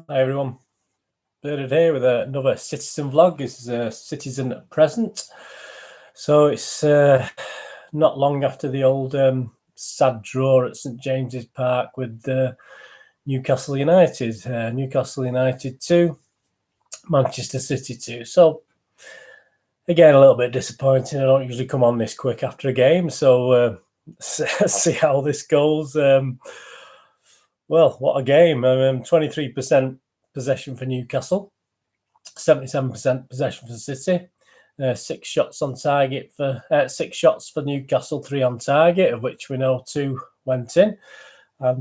Hi everyone, Bernard here with another Citizen vlog. This is Citizen at Present. So it's not long after the old sad draw at St James's Park with Newcastle United. Newcastle United 2, Manchester City 2. So again, a little bit disappointing. I don't usually come on this quick after a game, so see how this goes. Well, what a game. 23% possession for Newcastle, 77% possession for City. 6 shots on target for 6 shots for Newcastle, 3 on target, of which we know 2 went in.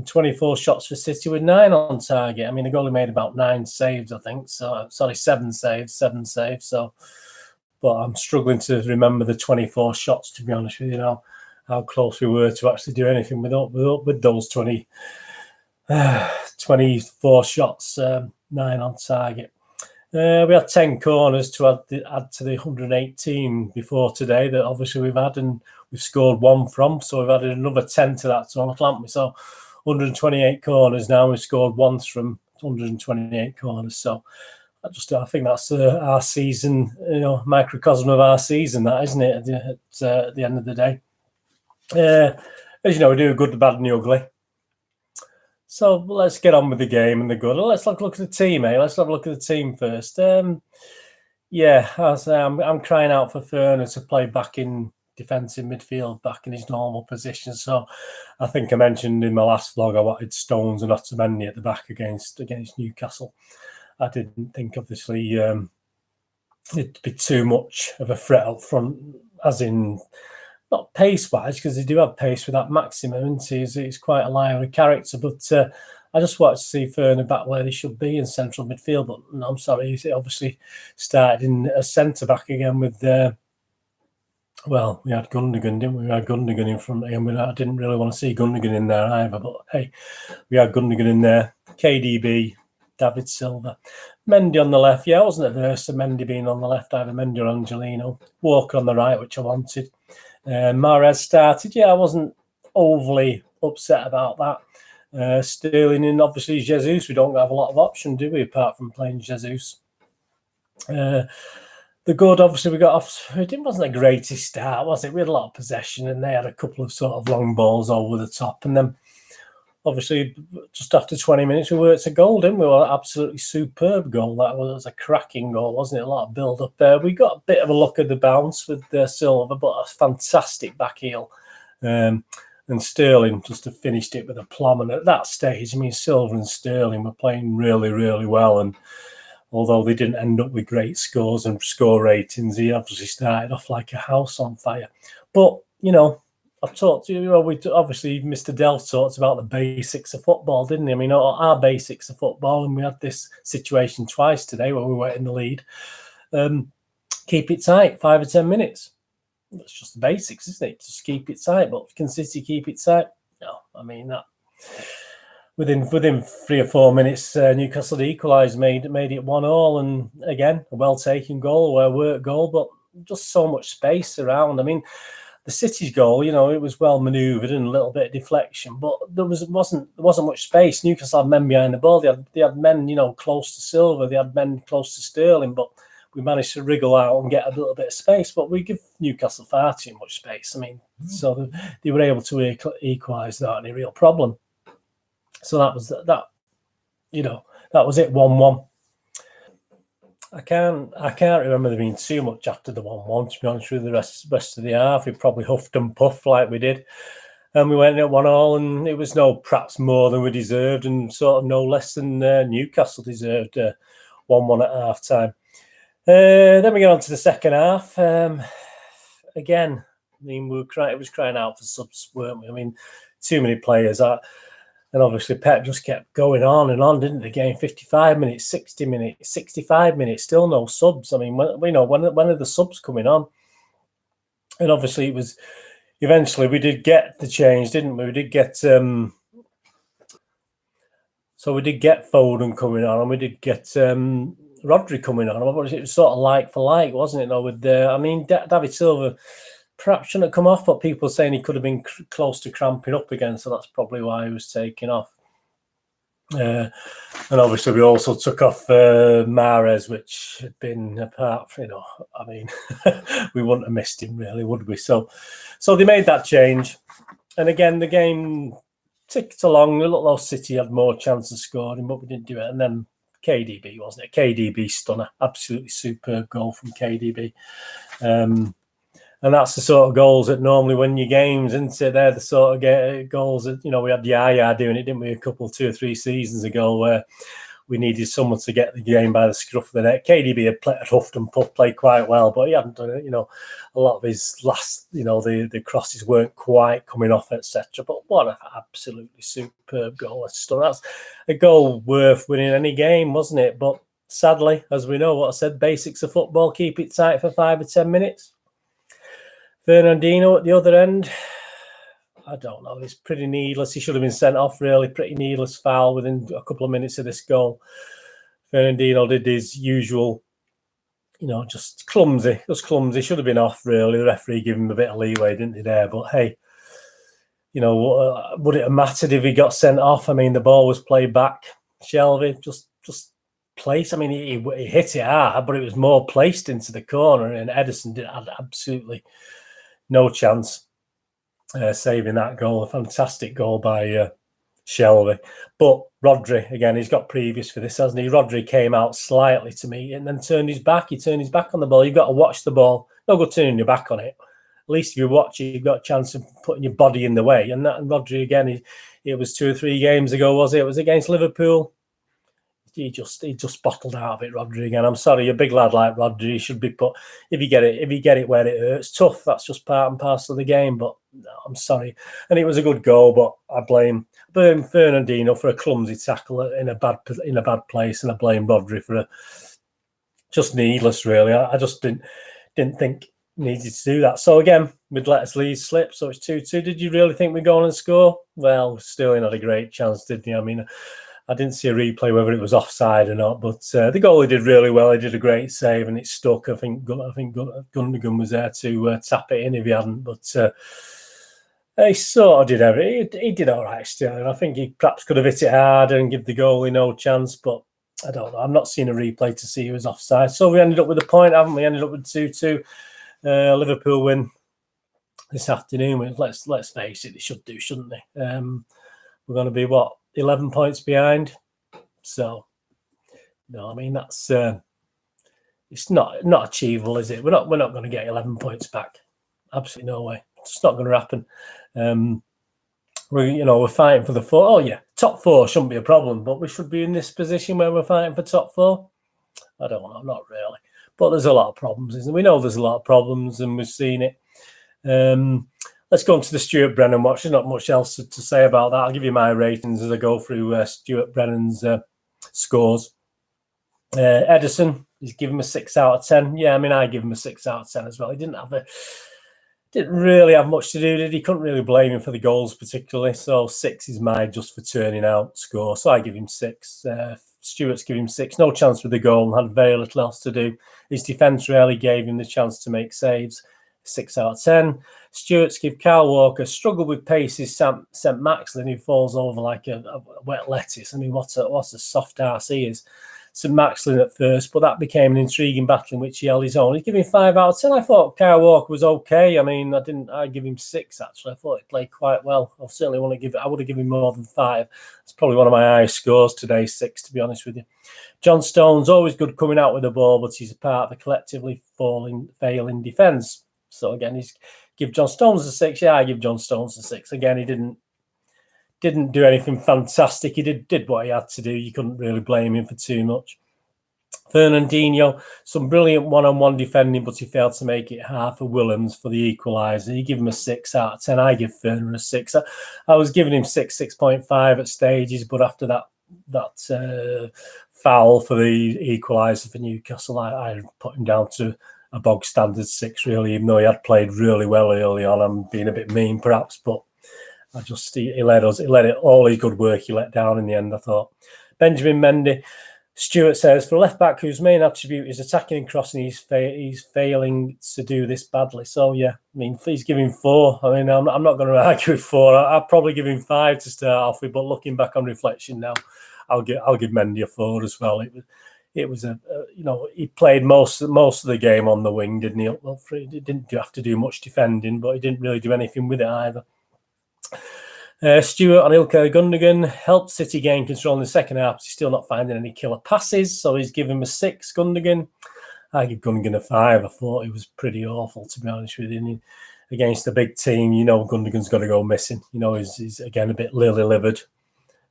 24 shots for City with 9 on target. I mean, the goalie made about 9 saves, I think. So, sorry, 7 saves. So, but I'm struggling to remember the 24 shots, to be honest with you, how close we were to actually do anything with those 24 shots, 9 on target. We had 10 corners to add to the 118 before today that obviously we've had, and we've scored 1 from. So we've added another 10 to that total, haven't we? So 128 corners now. We've scored 1 from 128 corners. So I think that's our season, microcosm of our season, that, isn't it? At the end of the day, as you know, we do a good, the bad, and the ugly. So let's get on with the game and the good. Let's have a look at the team, eh? Let's have a look at the team first. Yeah, I'm crying out for Ferner to play back in defensive midfield, back in his normal position. So I think I mentioned in my last vlog I wanted Stones and Otamendi at the back against Newcastle. I didn't think, obviously, it'd be too much of a threat up front, as in not pace-wise, because they do have pace with that Maximum, and he's quite a lively character. But I just wanted to see Ferner back where they should be in central midfield. But no, I'm sorry, he obviously started in a centre-back again with, well, we had Gundogan, didn't we? We had Gundogan in front of him. I didn't really want to see Gundogan in there either, but hey, we had Gundogan in there. KDB, David Silva. Mendy on the left. Yeah, I wasn't averse to Mendy being on the left, either Mendy or Angelino. Walker on the right, which I wanted. Mahrez started. Yeah, I wasn't overly upset about that. Sterling and obviously Jesus. We don't have a lot of option, do we, apart from playing Jesus? The good, obviously, we got off. It wasn't the greatest start, was it? We had a lot of possession, and they had a couple of sort of long balls over the top, and then obviously just after 20 minutes we worked a goal, didn't we? Well, absolutely superb goal. That was a cracking goal, wasn't it? A lot of build up there. We got a bit of a look at the bounce with Silva, but a fantastic back heel. And Sterling just have finished it with a plum. And at that stage, I mean, Silva and Sterling were playing really, really well. And although they didn't end up with great scores and score ratings, he obviously started off like a house on fire. But, I've talked to you, obviously Mr. Delph talked about the basics of football, didn't he? I mean, our basics of football, and we had this situation twice today where we were in the lead. Keep it tight, 5 or 10 minutes. That's just the basics, isn't it? Just keep it tight. But can City keep it tight? No, I mean that. Within 3 or 4 minutes, Newcastle equalised, made it 1-1, and again a well-taken goal, a well-worked goal, but just so much space around. I mean, the City's goal, it was well manoeuvred and a little bit of deflection, but there wasn't much space. Newcastle had men behind the ball. They had men, close to Silva. They had men close to Sterling, but we managed to wriggle out and get a little bit of space. But we give Newcastle far too much space. I mean, so they were able to equalise without any real problem. So that was that. That was it. 1-1. I can't remember there being too much after the 1-1, to be honest with you. The rest of the half, we probably huffed and puffed like we did. And we went at 1-1, and it was perhaps more than we deserved, and sort of no less than Newcastle deserved 1-1 at half-time. Then we get on to the second half. Again, I mean, it was crying out for subs, weren't we? I mean, too many players. And obviously Pep just kept going on and on, didn't the game? 55 minutes, 60 minutes, 65 minutes, still no subs. I mean, when are the subs coming on? And obviously it was, eventually we did get the change, didn't we? We did get, so we did get Foden coming on, and we did get Rodri coming on. It was sort of like for like, wasn't it? With David Silva perhaps shouldn't have come off, but people are saying he could have been close to cramping up again, so that's probably why he was taken off. And obviously we also took off Mahrez, which had been apart from, I mean, we wouldn't have missed him really, would we? So they made that change. And again, the game ticked along. It looked like City had more chance of scoring, but we didn't do it. And then KDB, wasn't it? KDB stunner. Absolutely superb goal from KDB. And that's the sort of goals that normally win your games, isn't it? They're the sort of goals that, we had Yaya doing it, didn't we, 2 or 3 seasons ago, where we needed someone to get the game by the scruff of the neck. KDB had huffed and puffed, played quite well, but he hadn't done it. A lot of his last, the crosses weren't quite coming off, etc. But what an absolutely superb goal. That's a goal worth winning any game, wasn't it? But sadly, as we know, what I said, basics of football, keep it tight for 5 or 10 minutes. Fernandinho at the other end, I don't know. It's pretty needless. He should have been sent off, really. Pretty needless foul within a couple of minutes of this goal. Fernandinho did his usual, just clumsy. Should have been off, really. The referee gave him a bit of leeway, didn't he, there? But hey, would it have mattered if he got sent off? I mean, the ball was played back. Shelvey just placed. I mean, he hit it hard, but it was more placed into the corner, and Ederson had absolutely no chance saving that goal. A fantastic goal by Shelvey. But Rodri, again, he's got previous for this, hasn't he? Rodri came out slightly to me and then turned his back. He turned his back on the ball. You've got to watch the ball. No good turning your back on it. At least if you watch it, you've got a chance of putting your body in the way. And Rodri, again, it was 2 or 3 games ago, was it? It was against Liverpool. He just bottled out of it, Rodri, again. I'm sorry, a big lad like Rodri should be put. If you get it where it hurts, tough. That's just part and parcel of the game. But no, I'm sorry. And it was a good goal, but I blame Fernandinho for a clumsy tackle in a bad place, and I blame Rodri for just needless. Really, I just didn't think needed to do that. So again, we'd let us lead slip. So it's 2-2. Did you really think we'd go on and score? Well, Sterling had a great chance, didn't he? I mean, I didn't see a replay whether it was offside or not, but the goalie did really well. He did a great save and it stuck. I think Gundogan was there to tap it in if he hadn't, but he sort of did everything. He did all right still. I think he perhaps could have hit it harder and give the goalie no chance, but I don't know. I'm not seeing a replay to see who was offside. So we ended up with a point, haven't we? Ended up with 2-2. Liverpool win this afternoon. Let's face it, they should do, shouldn't they? We're going to be 11 points behind. So, no, I mean that's it's not achievable, is it? We're not going to get 11 points back. Absolutely no way. It's not going to happen. We're fighting for the 4. Oh yeah, top 4 shouldn't be a problem, but we should be in this position where we're fighting for top 4. I don't know, not really. But there's a lot of problems, isn't there? We know there's a lot of problems, and we've seen it. Let's go on to the Stuart Brennan watch. There's not much else to say about that. I'll give you my ratings as I go through Stuart Brennan's scores. Ederson, he's given him a 6 out of 10. Yeah, I mean, I give him a 6 out of 10 as well. He didn't really have much to do, did he? Couldn't really blame him for the goals particularly. So 6 is my just for turning out score. So I give him 6. Stuart's give him 6. No chance with the goal and had very little else to do. His defence really gave him the chance to make saves. 6 out of 10. Stuart's give Kyle Walker, struggled with paces, St. Maxlin, who falls over like a wet lettuce. I mean, what a soft ass he is. St. Maxlin at first, but that became an intriguing battle in which he held his own. He's giving 5 out of 10. I thought Kyle Walker was okay. I mean, I give him 6 actually. I thought he played quite well. I would have given him more than 5. It's probably one of my highest scores today, 6 to be honest with you. John Stone's always good coming out with the ball, but he's a part of a collectively failing defence. So again, he's give John Stones a 6. Yeah, I give John Stones a 6. Again, he didn't do anything fantastic. He did what he had to do. You couldn't really blame him for too much. Fernandinho, some brilliant one-on-one defending, but he failed to make it hard for Willems for the equaliser. You give him a 6 out of 10. I give Ferner a 6. I was giving him 6.5 at stages, but after that foul for the equaliser for Newcastle, I put him down to a bog standard 6, really, even though he had played really well early on. I'm being a bit mean, perhaps, but he let all his good work he let down in the end, I thought. Benjamin Mendy, Stuart says, for a left back whose main attribute is attacking and crossing, he's failing to do this badly. So yeah, I mean, he's giving 4. I mean, I'm not going to argue with 4. I'll probably give him 5 to start off with, but looking back on reflection now, I'll give Mendy a 4 as well. It was he played most of the game on the wing, didn't he? Well, he didn't have to do much defending, but he didn't really do anything with it either. Stuart on Ilkay Gundogan helped City gain control in the second half. He's still not finding any killer passes, so he's given him a 6. Gundogan, I give Gundogan a 5. I thought he was pretty awful, to be honest with you. Against a big team, Gundogan's got to go missing. He's again a bit lily-livered.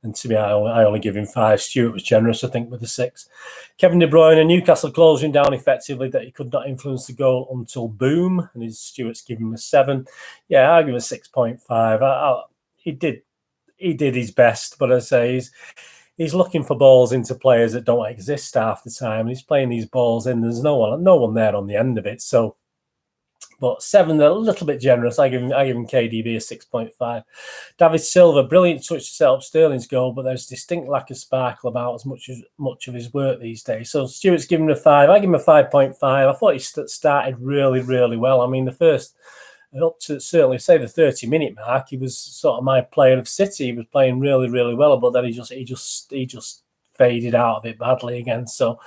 And to me, I only give him 5. Stuart was generous, I think, with the 6. Kevin De Bruyne and Newcastle closing down effectively that he could not influence the goal until boom. And Stuart's giving him a 7. Yeah, I give him a 6.5. He did his best, but I say he's looking for balls into players that don't exist half the time. And he's playing these balls in. There's no one there on the end of it. So, but 7, a little bit generous. I give him KDB a 6.5. David Silva, brilliant touch to set up Sterling's goal, but there's distinct lack of sparkle about as much of his work these days. So Stuart's giving him a 5. I give him a 5.5. I thought he started really, really well. I mean, the first, up to certainly say the 30-minute mark, he was sort of my player of City. He was playing really, really well, but then he just faded out of it badly again. So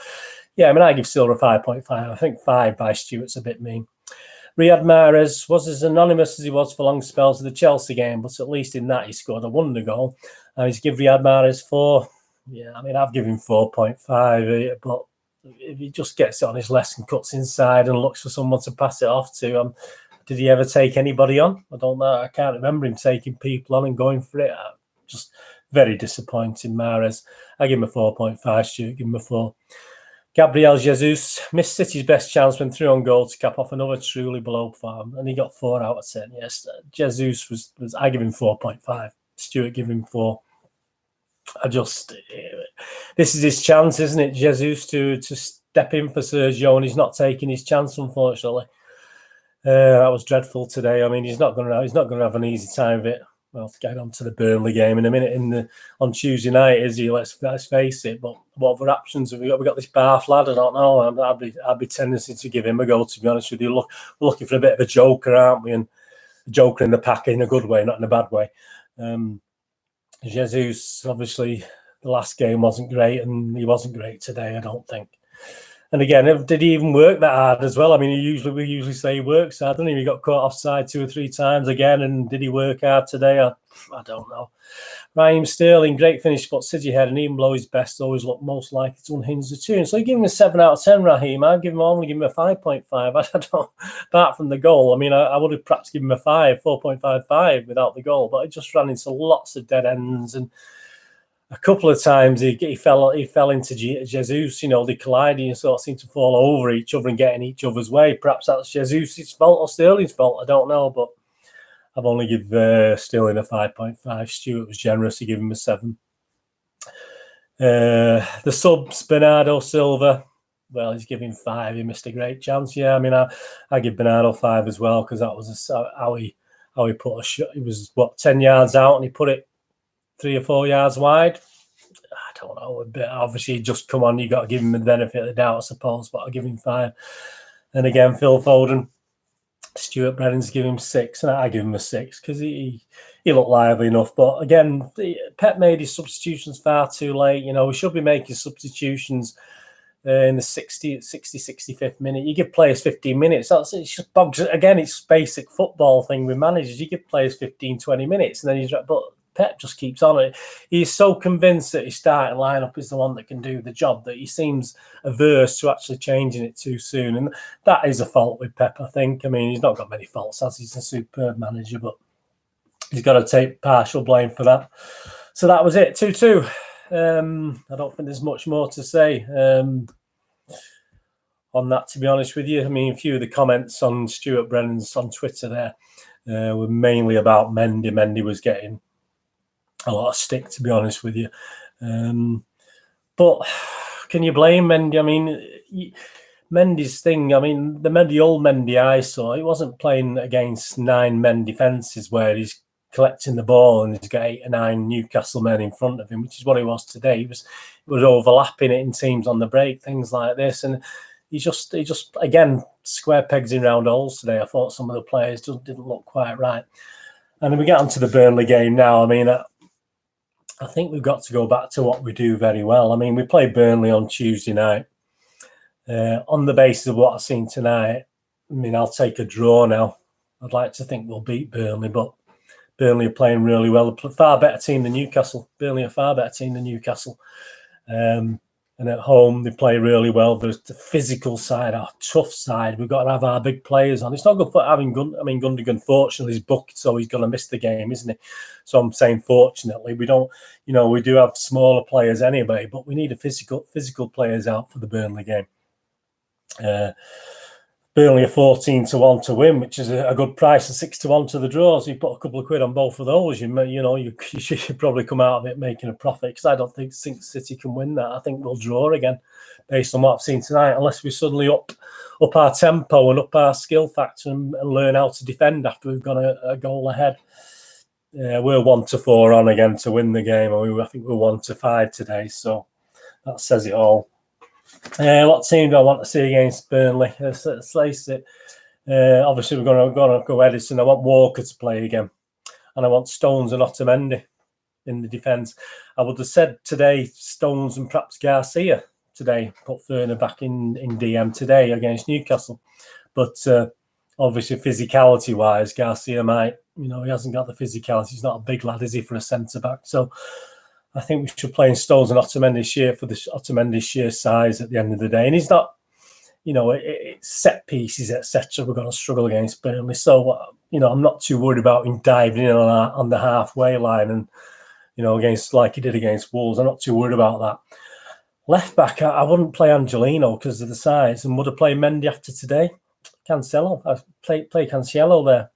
yeah, I mean, I give Silva a 5.5. I think 5 by Stuart's a bit mean. Riyad Mahrez was as anonymous as he was for long spells of the Chelsea game, but at least in that he scored a wonder goal. And he's given Riyad Mahrez 4. Yeah, I mean, I've given him 4.5, but if he just gets it on his left and cuts inside and looks for someone to pass it off to, did he ever take anybody on? I don't know. I can't remember him taking people on and going for it. Just very disappointing, Mahrez. I give him a 4.5, Stuart, give him a 4. Gabriel Jesus missed City's best chance when through on goal to cap off another truly below form, and he got 4 out of 10. Yes, Jesus was I give him 4.5. Stuart give him 4. This is his chance, isn't it, Jesus, to step in for Sergio, and he's not taking his chance, unfortunately. That was dreadful today. I mean, he's not going to have an easy time of it. Well, to get on to the Burnley game in a minute on Tuesday night, is he? Let's face it. But what other options have we got? We got this Bath lad. I don't know. I'd be tendency to give him a go. To be honest with you, we're looking for a bit of a joker, aren't we? And a joker in the pack in a good way, not in a bad way. Jesus, obviously, the last game wasn't great, and he wasn't great today, I don't think. And again, did he even work that hard as well? I mean, we usually say he works hard, doesn't he? He got caught offside 2 or 3 times again, and did he work hard today? I don't know. Raheem Sterling, great finish, but City head, and even below his best, always looked most likely to unhinge the tune. So you give him a 7 out of 10, Raheem. I'd only give him a 5.5. I don't, apart from the goal. I mean, I would have perhaps given him a 4.55 without the goal, but it just ran into lots of dead ends, and a couple of times he fell into Jesus. They collided and sort of seemed to fall over each other and get in each other's way. Perhaps that's Jesus' fault or Sterling's fault. I don't know, but I've only give Sterling a 5.5. Stuart was generous to give him a 7. The subs, Bernardo Silva. Well, he's giving 5. He missed a great chance. Yeah, I mean, I give Bernardo 5 as well, because that was how he put a shot. He was 10 yards out and he put it 3 or 4 yards wide. I don't know. But obviously, just come on. You got to give him the benefit of the doubt, I suppose. But I'll give him 5. And again, Phil Foden, Stuart Brennan's give him 6, and I give him a 6 because he looked lively enough. But again, Pep made his substitutions far too late. We should be making substitutions in the 65th minute. You give players 15 minutes. It's just bogs. Again, it's basic football thing with managers. You give players 15, 20 minutes, and then but Pep just keeps on it. He's so convinced that his starting lineup is the one that can do the job that he seems averse to actually changing it too soon. And that is a fault with Pep, I think. I mean, he's not got many faults as he's a superb manager, but he's got to take partial blame for that. So that was it, 2-2. I don't think there's much more to say on that, to be honest with you. I mean, a few of the comments on Stuart Brennan's on Twitter there were mainly about Mendy. Mendy was getting a lot of stick, to be honest with you. But can you blame Mendy? I mean, Mendy's thing, I mean, the old Mendy I saw, he wasn't playing against 9 men defences where he's collecting the ball and he's got 8 or 9 Newcastle men in front of him, which is what he was today. He was overlapping it in teams on the break, things like this. And he just again, square pegs in round holes today. I thought some of the players just didn't look quite right. And then we get onto the Burnley game now. I mean, I think we've got to go back to what we do very well. I mean, we play Burnley on Tuesday night. On the basis of what I've seen tonight, I mean, I'll take a draw now. I'd like to think we'll beat Burnley, but Burnley are playing really well. They're a far better team than Newcastle. Burnley are a far better team than Newcastle. And at home, they play really well. There's the physical side, our tough side. We've got to have our big players on. It's not good for having Gundogan, fortunately, is booked, so he's going to miss the game, isn't he? So I'm saying, fortunately, we don't, we do have smaller players anyway, but we need a physical players out for the Burnley game. Burnley are 14-1 to win, which is a good price, and 6-1 to the draw. So you put a couple of quid on both of those, you should probably come out of it making a profit, because I don't think City can win that. I think we'll draw again, based on what I've seen tonight, unless we suddenly up our tempo and up our skill factor and learn how to defend after we've got a goal ahead. We're 1-4 on again to win the game. I think we're 1-5 today, so that says it all. What team do I want to see against Burnley? Let's face it. Obviously, we're going to go Edison. I want Walker to play again, and I want Stones and Otamendi in the defence. I would have said today Stones and perhaps Garcia today. Put Ferner back in DM today against Newcastle, but obviously physicality-wise, Garcia might. He hasn't got the physicality. He's not a big lad, is he, for a centre back? So I think we should play in Stones and Otamendi sheer for the Otamendi sheer size at the end of the day. And he's not, it's set pieces, etc. We're going to struggle against Burnley. So, I'm not too worried about him diving in on the halfway line and, against like he did against Wolves. I'm not too worried about that. Left back, I wouldn't play Angelino because of the size, and would have played Mendy after today. Cancelo, I play Cancelo there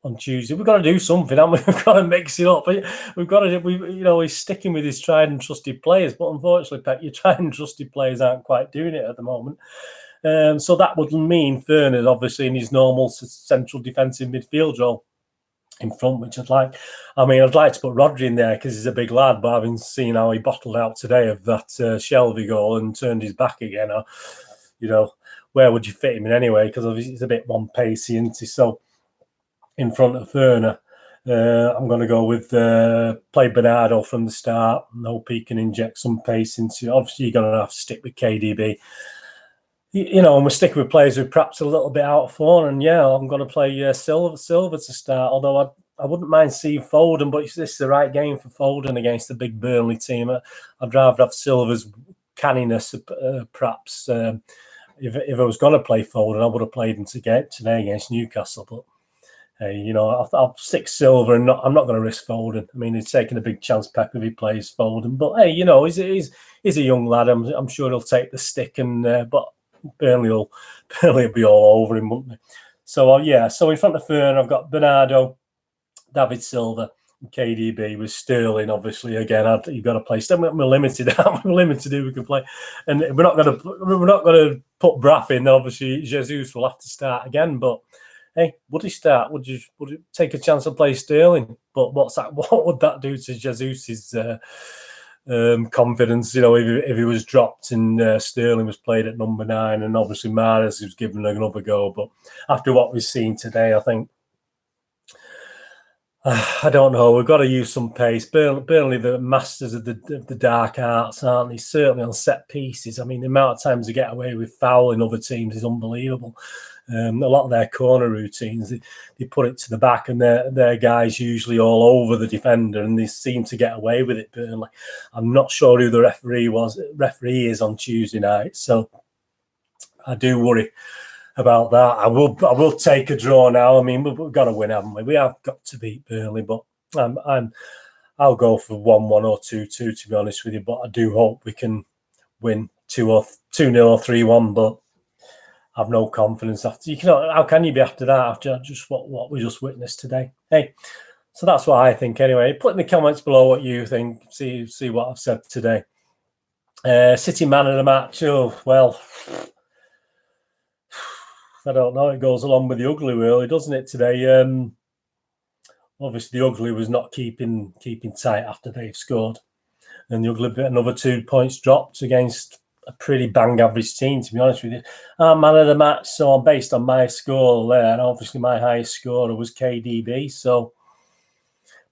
on Tuesday. We've got to do something, haven't we? We've got to mix it up. We've got to. He's sticking with his tried and trusted players, but unfortunately, Pep, your tried and trusted players aren't quite doing it at the moment. So that would mean Ferner's obviously in his normal central defensive midfield role in front, which I'd like. I mean, I'd like to put Rodri in there because he's a big lad, but having seen how he bottled out today of that Shelby goal and turned his back again, where would you fit him in anyway? Because obviously he's a bit one pacey, isn't he? So in front of Ferner, I'm going to go with play Bernardo from the start and hope he can inject some pace into. Obviously, you're going to have to stick with KDB. And we're sticking with players who are perhaps a little bit out of form. And I'm going to play Silva to start. Although I wouldn't mind seeing Foden, but this is the right game for Foden against the big Burnley team. I'd rather have Silva's canniness, perhaps. If I was going to play Foden, I would have played him today against Newcastle, but. I'll stick Silva, and I'm not going to risk Foden. I mean, he's taking a big chance, Pep, if he plays Foden. But hey, he's a young lad. I'm sure he'll take the stick, and but Burnley will be all over him, won't they? So So in front of Ferner, I've got Bernardo, David Silva, and KDB with Sterling. Obviously, again, you've got to play. We're limited. We're limited who we can play, and we're not going to put Braff in. Obviously, Jesus will have to start again, but. Hey, would he start? Would you take a chance and play Sterling? But what's that? What would that do to Jesus's confidence? If he was dropped and Sterling was played at number 9, and obviously Mahrez was given another go. But after what we've seen today, I think I don't know. We've got to use some pace. Burnley, the masters of the dark arts, aren't they? Certainly on set pieces. I mean, the amount of times they get away with fouling other teams is unbelievable. A lot of their corner routines, they put it to the back, and their guys usually all over the defender, and they seem to get away with it. Burnley. I'm not sure who the referee is on Tuesday night, so I do worry about that. I will take a draw now. I mean, we've got to win, haven't we? We have got to beat Burnley, but I'll go for 1-1 or 2-2 to be honest with you. But I do hope we can win 2-0 or 3-1. But I've no confidence after. How can you be after that after just what we just witnessed today? Hey, so that's what I think anyway. Put in the comments below what you think. See what I've said today. City man of the match. Oh well. I don't know. It goes along with the ugly, really, doesn't it? Today, obviously, the ugly was not keeping tight after they've scored, and the ugly bit another 2 points dropped against a pretty bang average team. To be honest with you, I'm man of the match. So based on my score there, and obviously my highest scorer was KDB. So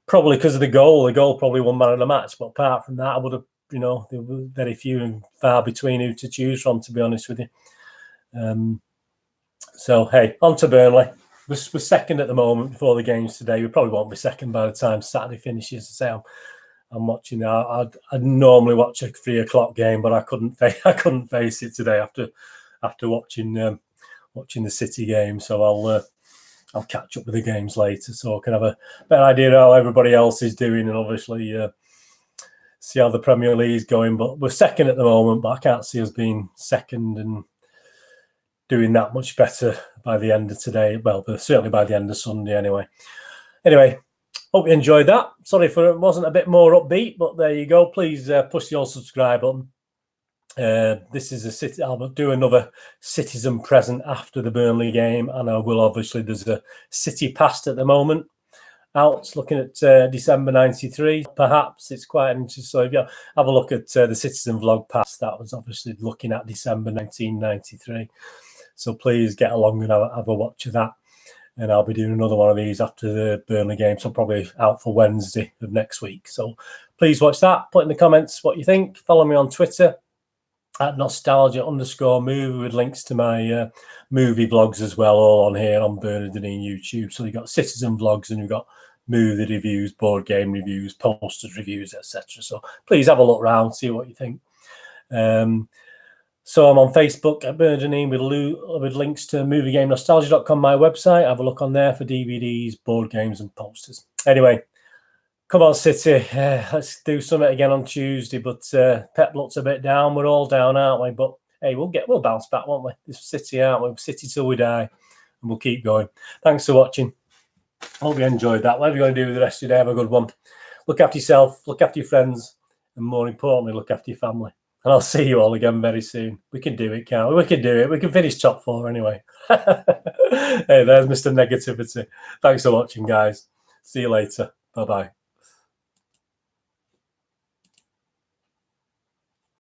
probably because of the goal. The goal probably won man of the match. But apart from that, I would have, there were very few and far between who to choose from, to be honest with you. So, hey, on to Burnley. We're second at the moment before the games today. We probably won't be second by the time Saturday finishes. So I'm watching now. I'd normally watch a 3 o'clock game, but I couldn't face it today after watching the City game. So I'll catch up with the games later, so I can have a better idea of how everybody else is doing, and obviously see how the Premier League is going. But we're second at the moment, but I can't see us being second and doing that much better by the end of today. Well, certainly by the end of Sunday anyway. Anyway, hope you enjoyed that. Sorry for it wasn't a bit more upbeat, but there you go. Please push the old subscribe button. This is a city. I'll do another citizen present after the Burnley game, and I will obviously. There's a City past at the moment out, looking at December '93. Perhaps it's quite interesting. So if you have a look at the Citizen vlog past, that was obviously looking at December 1993. So please get along and have a watch of that. And I'll be doing another one of these after the Burnley game, so probably out for Wednesday of next week. So please watch that. Put in the comments what you think. Follow me on Twitter at nostalgia_movie with links to my movie vlogs as well, all on here on Bernard YouTube. So you've got citizen vlogs and you've got movie reviews, board game reviews, posters reviews, etc. So please have a look around, see what you think. So I'm on Facebook at Bernard with links to movieGameNostalgia.com, my website. Have a look on there for DVDs, board games and posters. Anyway, come on, City. Let's do something again on Tuesday. But Pep looks a bit down. We're all down, aren't we? But hey, we'll bounce back, won't we? This City, aren't we? City till we die, and we'll keep going. Thanks for watching. Hope you enjoyed that. Whatever you're going to do with the rest of your day, have a good one. Look after yourself, look after your friends, and more importantly, look after your family. And I'll see you all again very soon. We can do it, can't we? We can do it. We can finish top 4 anyway. Hey, there's Mr. Negativity. Thanks for watching, guys. See you later. Bye-bye.